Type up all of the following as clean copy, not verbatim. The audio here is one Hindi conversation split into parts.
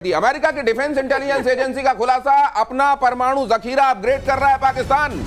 अमेरिका की डिफेंस इंटेलिजेंस एजेंसी का खुलासा, अपना परमाणु जखीरा अपग्रेड कर रहा है पाकिस्तान।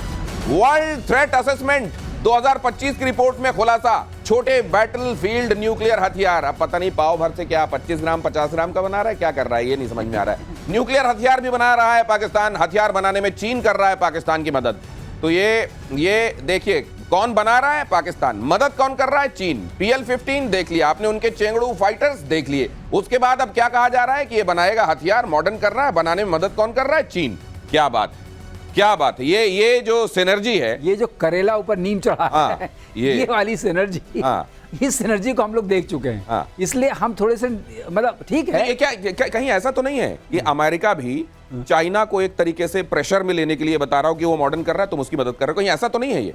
वर्ल्ड थ्रेट असेसमेंट 2025 की रिपोर्ट में खुलासा, छोटे बैटलफील्ड न्यूक्लियर हथियार। अब पता नहीं पाव भर से क्या 25 ग्राम 50 ग्राम का बना रहा है, क्या कर रहा है ये नहीं समझ में आ रहा है। न्यूक्लियर हथियार भी बना रहा है पाकिस्तान। हथियार बनाने में चीन कर रहा है पाकिस्तान की मदद। तो ये देखिए कौन बना रहा है, पाकिस्तान। मदद कौन कर रहा है, चीन। PL-15 देख लिया आपने, उनके चेंगड़ू फाइटर्स देख लिए। उसके बाद अब क्या कहा जा रहा है कि ये बनाएगा हथियार, मॉडर्न कर रहा है, बनाने में मदद कौन कर रहा है, चीन। क्या बात है। ये जो सिनर्जी है, ये जो करेला ऊपर नीम चढ़ा है, ये वाली सिनर्जी, इस सिनर्जी को हम लोग देख चुके हैं। इसलिए हम थोड़े से मतलब ठीक है। ये क्या कहीं ऐसा तो नहीं है कि अमेरिका भी चाइना को एक तरीके से प्रेशर में लेने के लिए बता रहा हो कि वो मॉडर्न कर रहा है, तुम उसकी मदद कर रहे हो, कहीं ऐसा तो नहीं है ये?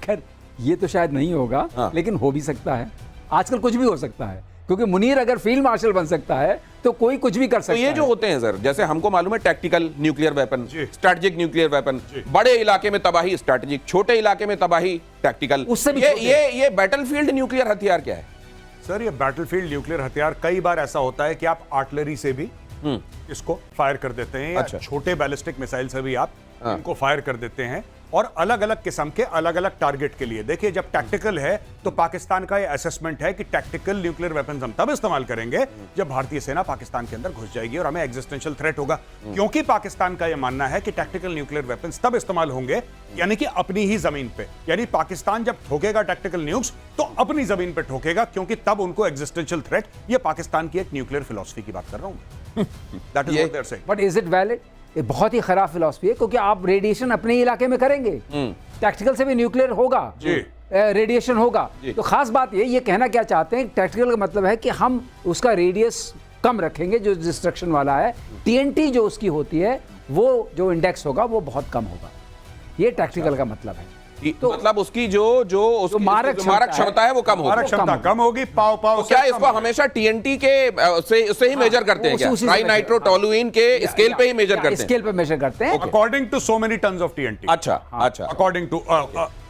खैर ये तो शायद नहीं होगा, लेकिन हो भी सकता है। आजकल कुछ भी हो सकता है, क्योंकि मुनीर अगर फील्ड मार्शल बन सकता है तो कोई कुछ भी कर सकता है। तो ये जो होते हैं सर, जैसे हमको मालूम है tactical nuclear weapon, strategic nuclear weapon, बड़े इलाके में तबाही स्ट्रेटेजिक, छोटे इलाके में तबाही टैक्टिकल, उससे भी ये बैटलफील्ड न्यूक्लियर हथियार क्या है सर? ये बैटलफील्ड न्यूक्लियर हथियार कई बार ऐसा होता है कि आप आर्टिलरी से भी इसको फायर कर देते हैं, या छोटे बैलिस्टिक मिसाइल से भी आप इनको फायर कर देते हैं, और अलग अलग किस्म के अलग अलग टारगेट के लिए। देखिए जब टैक्टिकल है तो पाकिस्तान का ये असेसमेंट है कि टैक्टिकल न्यूक्लियर वेपन्स हम तब इस्तेमाल करेंगे जब भारतीय सेना पाकिस्तान के अंदर घुस जाएगी और हमें एग्जिस्टेंशियल थ्रेट होगा। क्योंकि पाकिस्तान का यह मानना है कि टैक्टिकल न्यूक्लियर वेपन्स तब इस्तेमाल होंगे यानी कि अपनी ही जमीन पे, यानी पाकिस्तान जब ठोकेगा टैक्टिकल न्यूक्स तो अपनी जमीन पे ठोकेगा, क्योंकि तब उनको एग्जिस्टेंशियल थ्रेट। ये पाकिस्तान की एक न्यूक्लियर फिलॉसफी की बात कर रहा हूं। That is what they are saying. But is it valid? ये बहुत ही खराब फिलॉसफी है, क्योंकि आप रेडिएशन अपने इलाके में करेंगे, टैक्टिकल से भी न्यूक्लियर होगा, रेडिएशन होगा। तो खास बात ये कहना क्या चाहते हैं, टैक्टिकल का मतलब है कि हम उसका रेडियस कम रखेंगे जो डिस्ट्रक्शन वाला है। TNT जो उसकी होती है वो जो इंडेक्स होगा वो बहुत कम होगा, ये टैक्टिकल का मतलब है। तो मतलब उसकी जो मारक क्षमता है वो कम होगी, क्षमता कम होगी। पाव तो क्या इसको हमेशा TNT के से ही मेजर करते हैं क्या? ट्राइनाइट्रोटोलुइन के स्केल पे ही मेजर करते हैं, स्केल पे मेजर करते हैं, according to so many tons of TNT। अच्छा, अकॉर्डिंग टू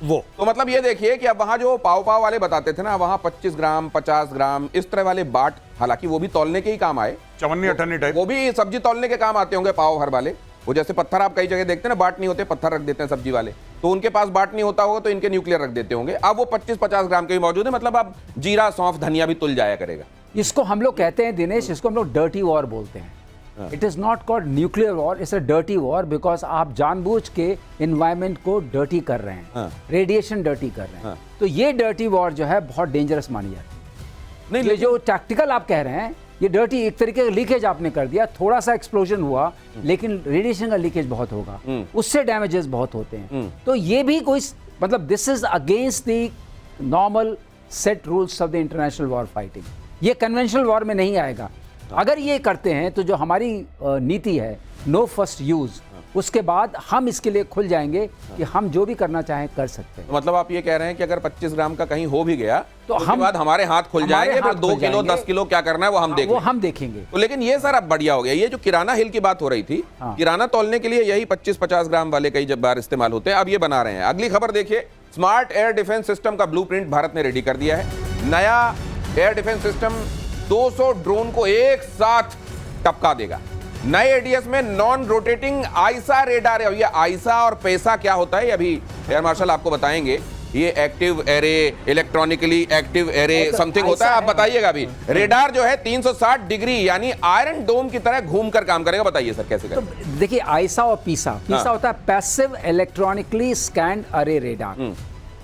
वो। तो मतलब ये देखिए कि अब वहां जो पाव वाले बताते थे ना, वहां 25 ग्राम 50 ग्राम इस तरह वाले बाट, हालांकि वो भी तौलने के ही काम आए, चवन्नी अठन्नी टाइप, वो भी सब्जी तौलने के काम आते होंगे पाव भर वाले। वो जैसे पत्थर आप कई जगह देखते हैं ना, बाट नहीं होते, पत्थर रख देते हैं सब्जी वाले, तो उनके पास बाट नहीं होता होगा तो इनके न्यूक्लियर रख देते होंगे। अब वो 25-50 ग्राम के भी मौजूद है, मतलब अब जीरा सौंफ धनिया भी तुल जाया करेगा। इसको हम लोग कहते हैं दिनेश, इसको हम लोग डर्टी वॉर बोलते हैं। It is not called nuclear war, it's a dirty war, because आप जानबूझ के एनवायरमेंट को डर्टी कर रहे हैं, रेडिएशन डर्टी कर रहे हैं। तो ये डर्टी वॉर जो है बहुत डेंजरस मानी जाती है। नहीं, ये जो टैक्टिकल आप कह रहे हैं, ये डर्टी एक तरीके का लीकेज आपने कर दिया, थोड़ा सा एक्सप्लोजन हुआ, लेकिन रेडिएशन का लीकेज बहुत होगा, उससे डैमेजेस बहुत होते हैं। तो ये भी कोई मतलब this is against the normal set rules of the international war fighting. ये कन्वेंशनल वॉर में नहीं आएगा। अगर ये करते हैं तो जो हमारी नीति है नो फर्स्ट यूज, उसके बाद हम इसके लिए खुल जाएंगे कि हम जो भी करना चाहें कर सकते हैं। मतलब आप ये कह रहे हैं कि अगर 25 ग्राम का कहीं हो भी गया तो हम बाद हमारे हाथ खुल जाएंगे, फिर 2 किलो 10 किलो क्या करना है वो हम देखेंगे। तो लेकिन ये सर अब बढ़िया हो गया। ये जो किराना हिल की बात हो रही थी, किराना तौलने के लिए यही 25-50 ग्राम वाले कई बार इस्तेमाल होते हैं, अब ये बना रहे हैं। अगली खबर देखिए, स्मार्ट एयर डिफेंस सिस्टम का ब्लूप्रिंट भारत ने रेडी कर दिया है। नया एयर डिफेंस सिस्टम 200 ड्रोन को एक साथ टपका देगा। नए एडीएस में नॉन रोटेटिंग आईसा रेडार है। ये आईसा और पैसा क्या होता है अभी एयर मार्शल आपको बताएंगे। ये active array, electronically active array something होता है, आप बताइएगा अभी। रेडार जो है 360 डिग्री यानी आयरन डोम की तरह घूमकर काम करेगा। बताइए सर कैसे करेगा? तो देखिए आईसा और पीसा होता है पैसिव इलेक्ट्रॉनिकली स्कैन्ड अरे रेडार,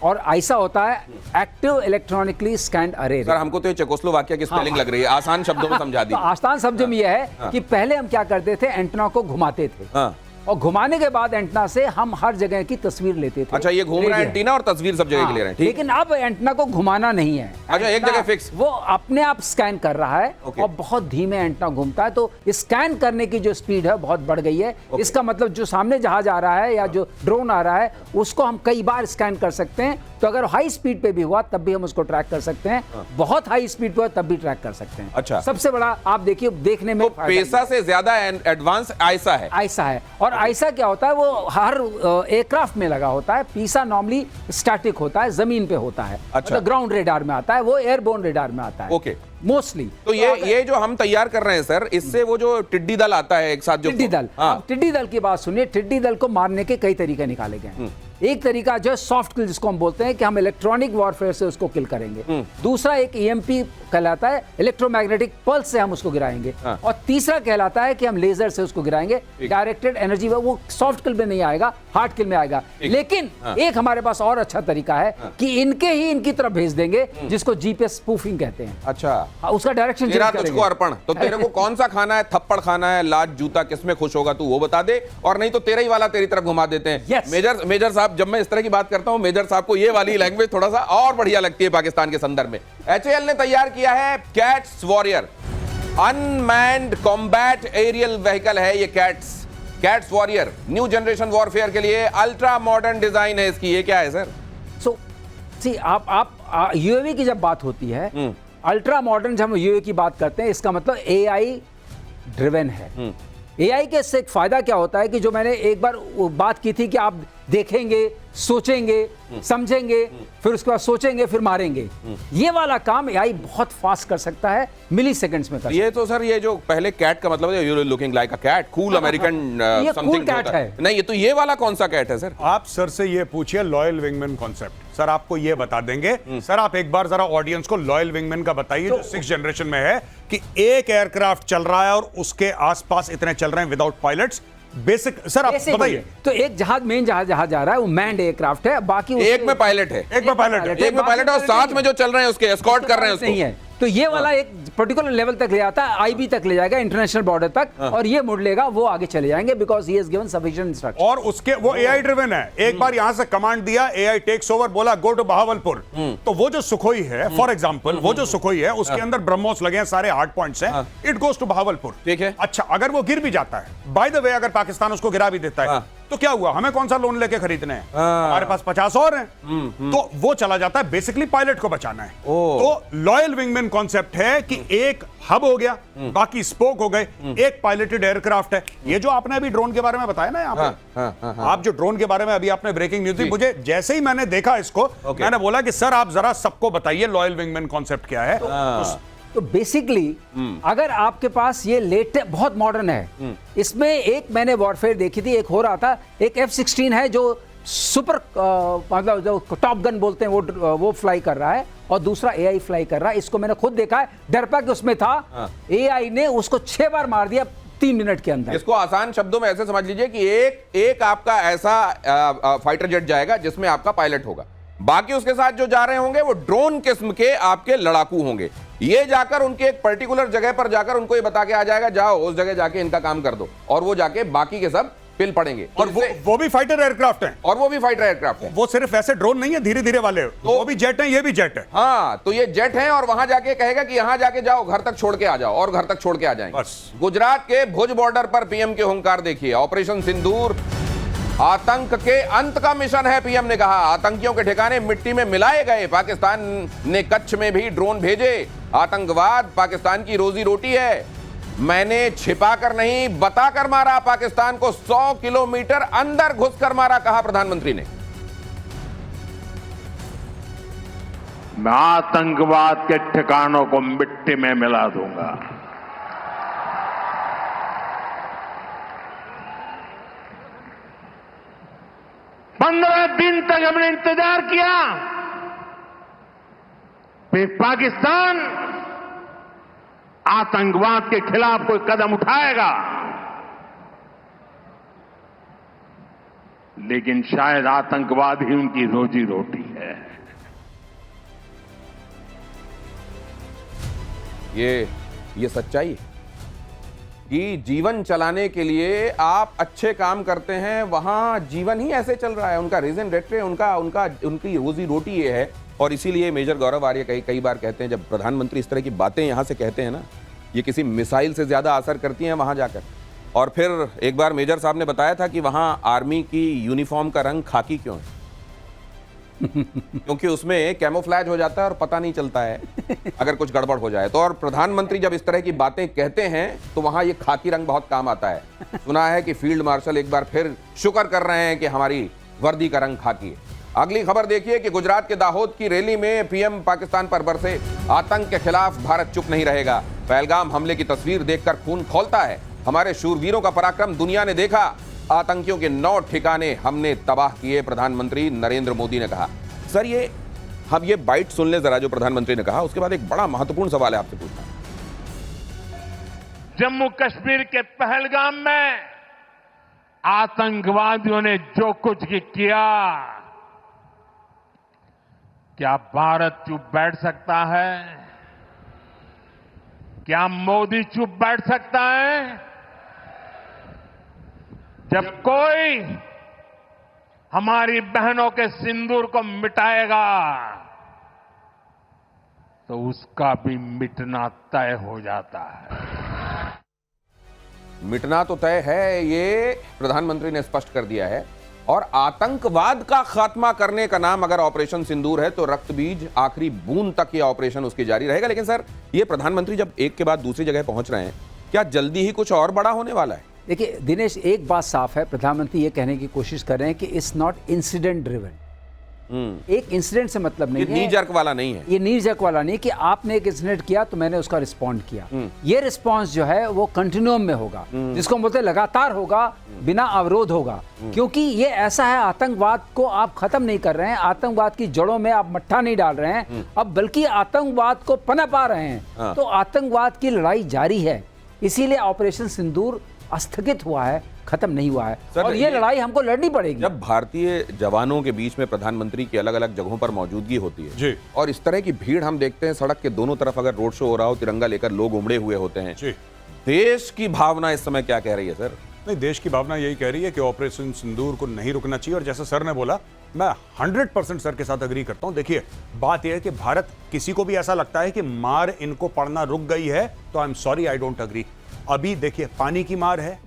और आईसा होता है एक्टिव इलेक्ट्रॉनिकली स्कैन्ड अरे। सर हमको तो ये चेकोस्लोवाकिया की स्पेलिंग लग रही है, आसान शब्दों में समझा दी। तो आसान शब्दों में यह है कि पहले हम क्या करते थे, एंटेना को घुमाते थे, और घुमाने के बाद एंटेना से हम हर जगह की तस्वीर लेते थे। अच्छा, ये घूम रहा है एंटीना और तस्वीर सब जगह के ले रहे हैं, ठीक। लेकिन अब एंटेना को घुमाना नहीं है, अच्छा एक जगह फिक्स, वो अपने आप स्कैन कर रहा है और बहुत धीमे एंटेना घूमता है। तो स्कैन करने की जो स्पीड है बहुत बढ़ गई है। इसका मतलब जो सामने जहाज आ रहा है या जो ड्रोन आ रहा है उसको हम कई बार स्कैन कर सकते हैं। तो अगर हाई स्पीड पे भी हुआ तब भी हम उसको ट्रैक कर सकते हैं, बहुत हाई स्पीड पे हुआ तब भी ट्रैक कर सकते हैं। अच्छा, सबसे बड़ा आप देखिए देखने में तो पैसा से ज्यादा एडवांस आईसा है। और आईसा क्या होता है, वो हर एयरक्राफ्ट में लगा होता है। पीसा नॉर्मली स्टैटिक होता है, जमीन पे होता है, अच्छा, ग्राउंड रेडार में आता है, वो एयरबोर्न रेडार में आता है। Okay, mostly. तो ये जो हम तैयार कर रहे हैं सर, इससे वो जो टिड्डी दल आता है एक साथ, जो टिड्डी दल, टिड्डी दल की बात सुनिए। टिड्डी दल को मारने के कई तरीके निकाले गए हैं। एक तरीका जो सॉफ्ट किल जिसको हम बोलते हैं कि हम इलेक्ट्रॉनिक वॉरफेयर से उसको किल करेंगे। दूसरा एक ईएमपी कहलाता है, इलेक्ट्रोमैग्नेटिक पल्स से हम उसको गिराएंगे। और तीसरा कहलाता है कि हम लेजर से उसको गिराएंगे, डायरेक्टेड एनर्जी। वो सॉफ्ट किल में नहीं आएगा, हार्ड किल में आएगा। लेकिन एक हमारे पास और अच्छा तरीका है कि इनके ही इनकी तरफ भेज देंगे, जिसको जीपीएस स्पूफिंग कहते हैं। अच्छा, उसका डायरेक्शन तेरा तुझको अर्पण। तो तेरे को कौन सा खाना है, थप्पड़ खाना है, लात जूता, किसमें खुश होगा तू वो बता दे, और नहीं तो तेरा ही वाला तेरी तरफ घुमा देते हैं। मेजर साहब, जब मैं इस तरह की बात करता हूं, मेजर साहब को ये वाली लैंग्वेज थोड़ा सा और बढ़िया लगती है पाकिस्तान के संदर्भ में। HAL ने तैयार किया है CATS Warrior, unmanned combat aerial vehicle है ये CATS Warrior. New generation warfare के लिए अल्ट्रा मॉडर्न डिजाइन है इसकी। ये क्या है सर? आप यूएवी की जब बात होती है, अल्ट्रा मॉडर्न जब हम यूएवी की बात करते हैं, इसका मतलब एआई ड्रिवन है। एआई के से एक फायदा क्या होता है कि जो मैंने एक बार बात की थी कि आप देखेंगे, सोचेंगे, समझेंगे, फिर उसके बाद सोचेंगे, फिर मारेंगे। ये वाला काम एआई बहुत फास्ट कर सकता है, मिली सेकंड्स में कर सकता है। ये तो सर, ये जो पहले कैट का मतलब है, you looking like a cat, cool American something cat है। नहीं, ये तो ये वाला कौन सा कैट है सर? आप सर से ये पूछिए लॉयल विंगमैन कॉन्सेप्ट, सर आपको ये बता देंगे। सर आप एक बार जरा ऑडियंस को लॉयल विंगमैन का बताइए, जो 6th जनरेशन में है, कि एक एयरक्राफ्ट चल रहा है और उसके आसपास इतने चल रहे हैं विदाउट पायलट्स। बेसिक सर आप बताइए। तो एक जहाज, मेन जहाज जा रहा है, वो मैन्ड एयरक्राफ्ट है, बाकी एक में पायलट है, एक में पायलट है, और साथ में जो चल रहे हैं उसके एस्कॉर्ट कर रहे हैं उसको। नहीं है, तो ये वाला एक पर्टिकुलर लेवल तक ले जाता है, आईबी तक ले जाएगा, इंटरनेशनल बॉर्डर तक, और ये मुड़ लेगा, वो आगे चले जाएंगे, because he has given sufficient instruction. और उसके वो एआई ड्रिवन है। एक बार यहां से कमांड दिया, एआई टेक्स ओवर, बोला गो टू बहावलपुर। तो वो जो सुखोई है, फॉर एग्जांपल, वो जो सुखोई है उसके अंदर ब्रह्मोस लगे हैं, सारे हार्ड पॉइंट्स हैं, इट गोज टू बहावलपुर। ठीक है। अच्छा, अगर वो गिर भी जाता है, बाय द वे, अगर पाकिस्तान उसको गिरा भी देता है, तो क्या हुआ? हमें कौन सा लोन लेके खरीदने हैं? हमारे पास 50 और हैं। तो वो चला जाता है, बेसिकली पायलट को बचाना है। तो लॉयल विंगमैन कॉन्सेप्ट है कि एक हब हो गया, बाकी स्पोक हो गए, एक पायलटेड एयरक्राफ्ट है। ये जो आपने अभी ड्रोन के बारे में बताया ना यहाँ पे, आप जो ड्रोन के बारे में अभी आपने ब्रेकिंग न्यूज दी, मुझे जैसे ही मैंने देखा इसको, मैंने बोला कि सर आप जरा सबको बताइए लॉयल विंगमैन कॉन्सेप्ट क्या है। तो बेसिकली अगर आपके पास ये लेटेस्ट बहुत मॉडर्न है, इसमें एक मैंने वॉरफेयर देखी थी, एक हो रहा था, एक F-16 है जो सुपर मतलब जो टॉप गन बोलते हैं वो फ्लाई कर रहा है, और दूसरा एआई फ्लाई कर रहा है। इसको मैंने खुद देखा है, डरपाक उसमें था, एआई ने उसको 6 बार मार दिया 3 मिनट के अंदर। इसको आसान शब्दों में ऐसे समझ लीजिए कि एक आपका ऐसा फाइटर जेट जाएगा जिसमें आपका पायलट होगा, बाकी उसके साथ जो जा रहे होंगे वो ड्रोन किस्म के आपके लड़ाकू होंगे। ये जाकर उनके एक पर्टिकुलर जगह पर जाकर उनको ये बता के आ जाएगा, जाओ उस जगह जाके इनका काम कर दो, और वो जाके बाकी के सब पिल पड़ेंगे। और वो भी फाइटर एयरक्राफ्ट हैं, और वो भी फाइटर एयरक्राफ्ट है। वो सिर्फ ऐसे ड्रोन नहीं है धीरे धीरे वाले, तो वो भी जेट हैं, ये भी जेट है। हाँ, तो ये जेट है, और वहां जाके कहेगा कि यहां जाके जाओ, घर तक छोड़ के आ जाओ, और घर तक छोड़ के आ जाएंगे। गुजरात के भुज बॉर्डर पर पीएम के हुंकार देखिए। ऑपरेशन सिंदूर आतंक के अंत का मिशन है, पीएम ने कहा। आतंकियों के ठिकाने मिट्टी में मिलाए गए। पाकिस्तान ने कच्छ में भी ड्रोन भेजे। आतंकवाद पाकिस्तान की रोजी रोटी है। मैंने छिपाकर नहीं, बताकर मारा। पाकिस्तान को 100 किलोमीटर अंदर घुसकर मारा, कहा प्रधानमंत्री ने। मैं आतंकवाद के ठिकानों को मिट्टी में मिला दूंगा। पंद्रह दिन तक हमने इंतजार किया, फिर पाकिस्तान आतंकवाद के खिलाफ कोई कदम उठाएगा, लेकिन शायद आतंकवाद ही उनकी रोजी रोटी है। ये सच्चाई कि जीवन चलाने के लिए आप अच्छे काम करते हैं, वहां जीवन ही ऐसे चल रहा है। उनका रीजन रेटरे, उनकी रोजी रोटी ये है। और इसीलिए मेजर गौरव आर्य कई बार कहते हैं, जब प्रधानमंत्री इस तरह की बातें यहां से कहते हैं ना, ये किसी मिसाइल से ज्यादा असर करती हैं वहां जाकर। और फिर एक बार मेजर साहब ने बताया था कि वहां आर्मी की यूनिफॉर्म का रंग खाकी क्यों है? क्योंकि उसमें कैमोफ्लैज हो जाता है और पता नहीं चलता है अगर कुछ गड़बड़ हो जाए तो। और प्रधानमंत्री जब इस तरह की बातें कहते हैं तो वहां ये खाकी रंग बहुत काम आता है। सुना है कि फील्ड मार्शल एक बार फिर शुक्र कर रहे हैं कि हमारी वर्दी का रंग खाकी है। अगली खबर देखिए कि गुजरात के दाहोद की रैली में पीएम पाकिस्तान पर बरसे, आतंक के खिलाफ भारत चुप नहीं रहेगा। पहलगाम हमले की तस्वीर देखकर खून खौलता है। हमारे शूरवीरों का पराक्रम दुनिया ने देखा। आतंकियों के 9 ठिकाने हमने तबाह किए, प्रधानमंत्री नरेंद्र मोदी ने कहा। सर, ये हम ये बाइट सुन ले जरा जो प्रधानमंत्री ने कहा, उसके बाद एक बड़ा महत्वपूर्ण सवाल है आपसे पूछना। जम्मू कश्मीर के पहलगाम में आतंकवादियों ने जो कुछ किया, क्या भारत चुप बैठ सकता है? क्या मोदी चुप बैठ सकता है? जब कोई हमारी बहनों के सिंदूर को मिटाएगा तो उसका भी मिटना तय हो जाता है। मिटना तो तय है, ये प्रधानमंत्री ने स्पष्ट कर दिया है। और आतंकवाद का खात्मा करने का नाम अगर ऑपरेशन सिंदूर है तो रक्त बीज आखिरी बूंद तक ये ऑपरेशन उसकी जारी रहेगा। लेकिन सर, ये प्रधानमंत्री जब एक के बाद दूसरी जगह पहुंच रहे हैं, क्या जल्दी ही कुछ और बड़ा होने वाला है? देखिए दिनेश, एक बात साफ है, प्रधानमंत्री ये कहने की कोशिश कर रहे हैं कि इट्स नॉट इंसिडेंट ड्रिवन। एक इंसिडेंट से मतलब नहीं है, नी जर्क वाला नहीं है, ये नी जर्क वाला नहीं कि आपने एक इंसिडेंट किया तो मैंने उसका रिस्पॉन्ड किया। ये रिस्पॉन्स जो है वो कंटिन्यूम में होगा, जिसको हम बोलते हैं लगातार होगा, बिना अवरोध होगा। क्योंकि ये ऐसा है, आतंकवाद को आप खत्म नहीं कर रहे हैं, आतंकवाद की जड़ों में आप मट्ठा नहीं डाल रहे हैं, अब बल्कि आतंकवाद को पनप आ रहे हैं। तो आतंकवाद की लड़ाई जारी है, इसीलिए ऑपरेशन सिंदूर स्थगित हुआ है, खत्म नहीं हुआ है। और ये लड़ाई हमको लड़नी पड़ेगी। जब भारतीय जवानों के बीच में प्रधानमंत्री की अलग अलग जगहों पर मौजूदगी होती है जी, और इस तरह की भीड़ हम देखते हैं, सड़क के दोनों तरफ अगर रोड शो हो रहा हो, तिरंगा लेकर लोग उमड़े हुए होते हैं जी, देश की भावना इस समय क्या कह रही है सर? नहीं, देश की भावना यही कह रही है कि ऑपरेशन सिंदूर को नहीं रुकना चाहिए। और जैसा सर ने बोला, मैं 100% सर के साथ अग्री करता हूं। देखिए, बात यह है कि भारत, किसी को भी ऐसा लगता है कि मार इनको पड़ना रुक गई है, तो I am sorry, I don't agree. अभी देखिए, पानी की मार है,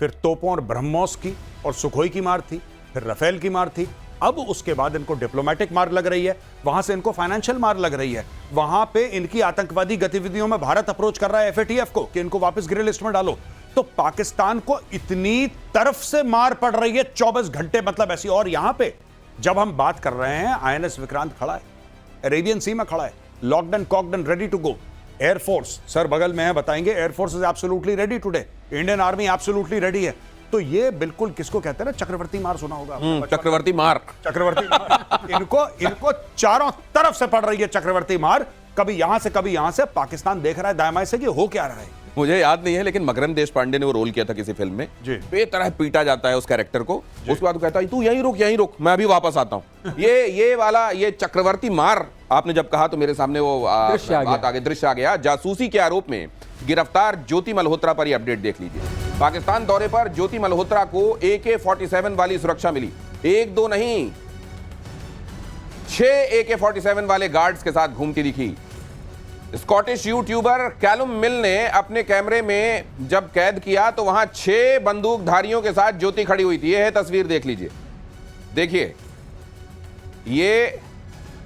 फिर तोपों और ब्रह्मोस की और सुखोई की मार थी, फिर राफेल की मार थी, अब उसके बाद इनको डिप्लोमेटिक मार लग रही है, वहां से इनको फाइनेंशियल मार लग रही है। वहां पे इनकी आतंकवादी गतिविधियों में भारत अप्रोच कर रहा है एफएटीएफ को कि इनको वापस ग्रे लिस्ट में डालो। तो पाकिस्तान को इतनी तरफ से मार पड़ रही है 24 घंटे, मतलब ऐसी। और यहां पे जब हम बात कर रहे हैं, आईएनएस विक्रांत खड़ा है, अरेबियन सी में खड़ा है, locked and cocked and ready to go. Air force sir बगल में है, बताएंगे, air force is absolutely ready today, Indian army absolutely ready है। तो ये बिल्कुल, किसको कहते हैं ना, चक्रवर्ती मार सुना होगा, चक्रवर्ती मार, चक्रवर्ती मार। इनको चारों तरफ से पड़ रही है चक्रवर्ती मार, कभी यहां से कभी यहां से। पाकिस्तान देख रहा है दाएं बाएं से कि हो क्या रहा है। मुझे याद नहीं है, लेकिन मकरंद देशपांडे ने वो रोल किया था किसी फिल्म में, बेतरह पीटा जाता है उस कैरेक्टर को, उसके बाद कहता है तू यहीं रुक, मैं अभी वापस आता हूं। ये वाला, ये चक्रवर्ती मार आपने जब कहा तो मेरे सामने वो दृश्य आ गया। जासूसी के आरोप में गिरफ्तार ज्योति मल्होत्रा पर ये अपडेट देख लीजिए। पाकिस्तान दौरे पर ज्योति मल्होत्रा को AK-47 वाली सुरक्षा मिली, 1-2 नहीं, 6 AK-47 वाले गार्ड्स के साथ घूमती दिखी। स्कॉटिश यूट्यूबर कैलुम मिल ने अपने कैमरे में जब कैद किया तो वहां 6 बंदूकधारियों के साथ ज्योति खड़ी हुई थी। यह है तस्वीर, देख लीजिए। देखिए, ये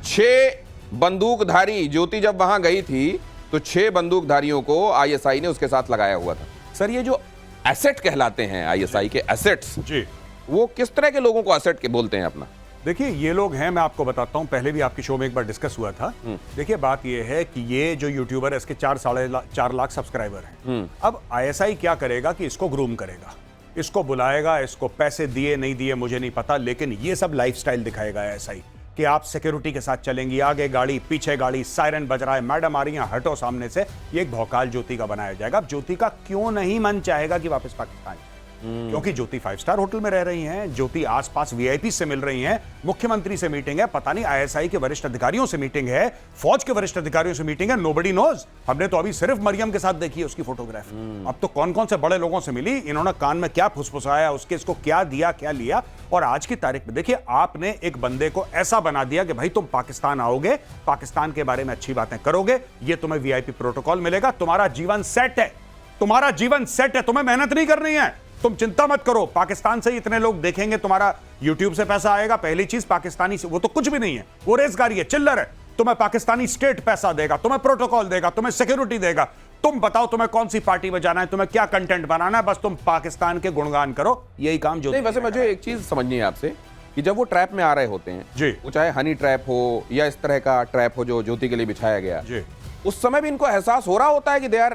6 बंदूकधारी, ज्योति जब वहां गई थी तो 6 बंदूकधारियों को ISI ने उसके साथ लगाया हुआ था। सर, ये जो एसेट कहलाते हैं ISI के एसेट्स जी, वो किस तरह के लोगों को एसेट के बोलते हैं अपना? देखिए, ये लोग हैं, मैं आपको बताता हूं, पहले भी आपकी शो में एक बार डिस्कस हुआ था। देखिए, बात ये है कि ये जो यूट्यूबर है, इसके 4 लाख सब्सक्राइबर हैं। अब ISI क्या करेगा कि इसको ग्रूम करेगा, इसको बुलाएगा, इसको पैसे दिए नहीं दिए मुझे नहीं पता, लेकिन ये सब लाइफस्टाइल दिखाएगा ISI कि आप सिक्योरिटी के साथ चलेंगी, आगे गाड़ी, पीछे गाड़ी, सायरन बज रहा है, मैडम आ रही है, हटो सामने से। ये एक भौकाल ज्योति का बनाया जाएगा। अब ज्योति का क्यों नहीं मन चाहेगा कि वापस पाकिस्तान, क्योंकि ज्योति 5 स्टार होटल में रह रही हैं, ज्योति आसपास VIP से मिल रही हैं, मुख्यमंत्री से मीटिंग है, पता नहीं ISI के वरिष्ठ अधिकारियों से मीटिंग है, फौज के वरिष्ठ अधिकारियों से मीटिंग है, नोबडी नोज। हमने तो अभी सिर्फ मरियम के साथ देखी है उसकी फोटोग्राफ। अब तो कौन कौन से बड़े लोगों से मिली, इन्होंने कान में क्या फुसफुसाया, उसके इसको क्या दिया, क्या लिया। और आज की तारीख में देखिए, आपने एक बंदे को ऐसा बना दिया कि भाई तुम पाकिस्तान आओगे, पाकिस्तान के बारे में अच्छी बातें करोगे, ये तुम्हें VIP प्रोटोकॉल मिलेगा, तुम्हारा जीवन सेट है, तुम्हारा जीवन सेट है, तुम्हें मेहनत नहीं करनी है, तुम चिंता मत करो। पाकिस्तान से इतने लोग देखेंगे, तुम्हारा YouTube से पैसा आएगा। पहली चीज, पाकिस्तानी से, वो तो कुछ भी नहीं है, वो रेजगारी है, चिल्लर है। तुम्हें पाकिस्तानी स्टेट पैसा देगा, तुम्हें प्रोटोकॉल देगा, तुम्हें सिक्योरिटी देगा। तुम बताओ तुम्हें कौन सी पार्टी में जाना है, तुम्हें क्या कंटेंट बनाना है, बस तुम पाकिस्तान के गुणगान करो, यही काम जो। नहीं, वैसे मुझे एक चीज समझनी है आपसे कि जब वो ट्रैप में आ रहे होते हैं जी, वो चाहे हनी ट्रैप हो या इस तरह का ट्रैप हो जो ज्योति के लिए बिछाया गया जी, उस समय भी इनको एहसास हो रहा होता है कि they are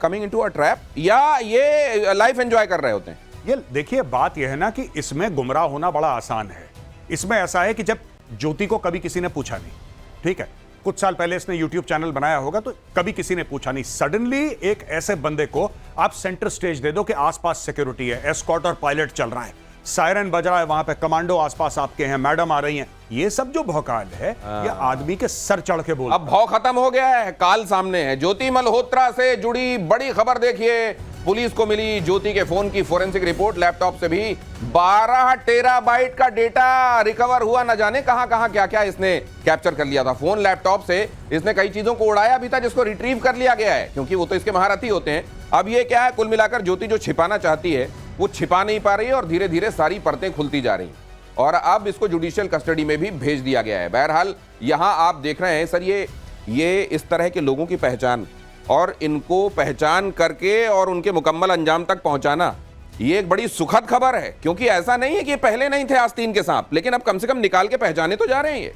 coming into a trap, या ये लाइफ एंजॉय कर रहे होते हैं? ये देखिए बात यह है ना कि इसमें गुमराह होना बड़ा आसान है। इसमें ऐसा है कि जब ज्योति को कभी किसी ने पूछा नहीं, ठीक है, कुछ साल पहले इसने यूट्यूब चैनल बनाया होगा तो कभी किसी ने पूछा नहीं, सडनली एक ऐसे बंदे को आप सेंटर स्टेज दे दो कि आसपास सिक्योरिटी है, एस्कॉर्ट और पायलट चल रहा है, सायरन बज रहा है, वहां पे कमांडो आसपास आपके हैं, मैडम आ रही हैं, ये सब जो भौकाल है ये आदमी के सर चढ़ के बोल। अब भौ खत्म हो गया है, काल सामने है। ज्योति मल्होत्रा से जुड़ी बड़ी खबर देखिए, पुलिस को मिली ज्योति के फोन की फोरेंसिक रिपोर्ट, लैपटॉप से भी 12 टेराबाइट का डेटा रिकवर हुआ। न जाने कहां कहां क्या क्या इसने कैप्चर कर लिया था। फोन लैपटॉप से इसने कई चीजों को उड़ाया भी था जिसको रिट्रीव कर लिया गया है, क्योंकि वो तो इसके महारथी होते हैं। अब ये क्या है, कुल मिलाकर ज्योति जो छिपाना चाहती है वो छिपा नहीं पा रही है और धीरे धीरे सारी परतें खुलती जा रही और अब इसको जुडिशियल कस्टडी में भी भेज दिया गया है। बहरहाल यहां आप देख रहे हैं सर, ये इस तरह के लोगों की पहचान और इनको पहचान करके और उनके मुकम्मल अंजाम तक पहुंचाना, ये एक बड़ी सुखद खबर है, क्योंकि ऐसा नहीं है कि पहले नहीं थे आस्तीन के सांप, लेकिन अब कम से कम निकाल के पहचाने तो जा रहे हैं। ये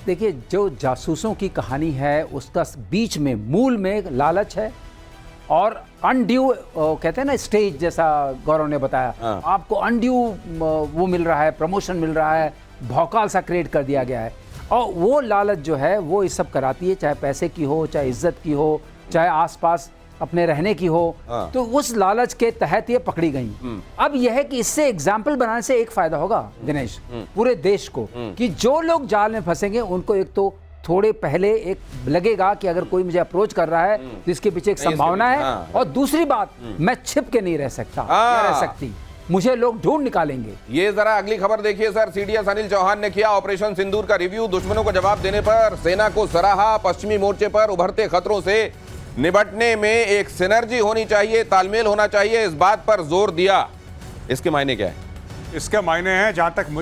देखिए, जो जासूसों की कहानी है उसका बीच में मूल में लालच है और अनड्यू कहते हैं ना स्टेज, जैसा गौरव ने बताया, आपको अनड्यू वो मिल रहा है, प्रमोशन मिल रहा है, भौकाल सा क्रिएट कर दिया गया है और वो लालच जो है वो इस सब कराती है, चाहे पैसे की हो, चाहे इज्जत की हो, चाहे आसपास अपने रहने की हो। तो उस लालच के तहत ये पकड़ी गई। अब यह है कि इससे एग्जाम्पल बनाने से एक फायदा होगा दिनेश, पूरे देश को, कि जो लोग जाल में फंसेंगे उनको एक तो थोड़े पहले एक लगेगा कि अगर कोई मुझे अप्रोच कर रहा है तो इसके पीछे एक संभावना है, और दूसरी बात, मैं छिप के नहीं रह सकता या रह सकती, मुझे लोग ढूंढ निकालेंगे। ये जरा अगली खबर देखिए सर। सीडीएस अनिल चौहान ने किया ऑपरेशन सिंदूर का रिव्यू, दुश्मनों को जवाब देने पर सेना को सराहा। पश्चिमी मोर्चे पर उभरते खतरों से निपटने में एक सिनर्जी होनी चाहिए, तालमेल होना चाहिए, इस बात पर जोर दिया। इसके मायने क्या है? इसके मायने हैं, जहां तक मुझे